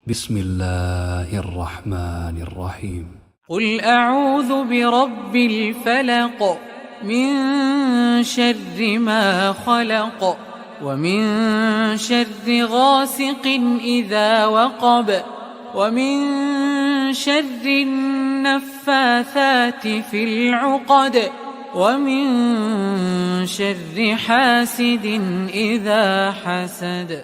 بسم الله الرحمن الرحيم. قل أعوذ برب الفلق من شر ما خلق ومن شر غاسق إذا وقب ومن شر النفاثات في العقد ومن شر حاسد إذا حسد.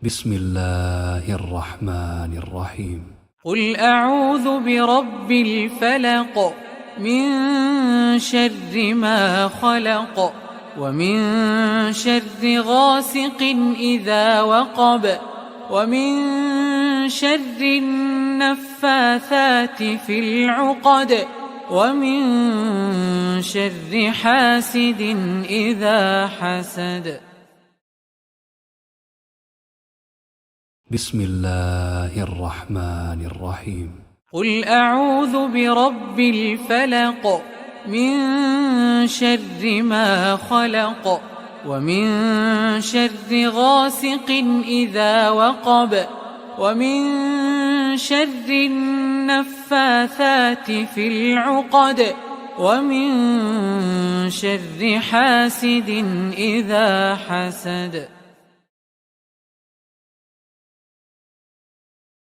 بسم الله الرحمن الرحيم. قل أعوذ برب الفلق من شر ما خلق ومن شر غاسق إذا وقب ومن شر النفاثات في العقد ومن شر حاسد إذا حسد. بسم الله الرحمن الرحيم. قل أعوذ برب الفلق من شر ما خلق ومن شر غاسق إذا وقب ومن شر النفاثات في العقد ومن شر حاسد إذا حسد.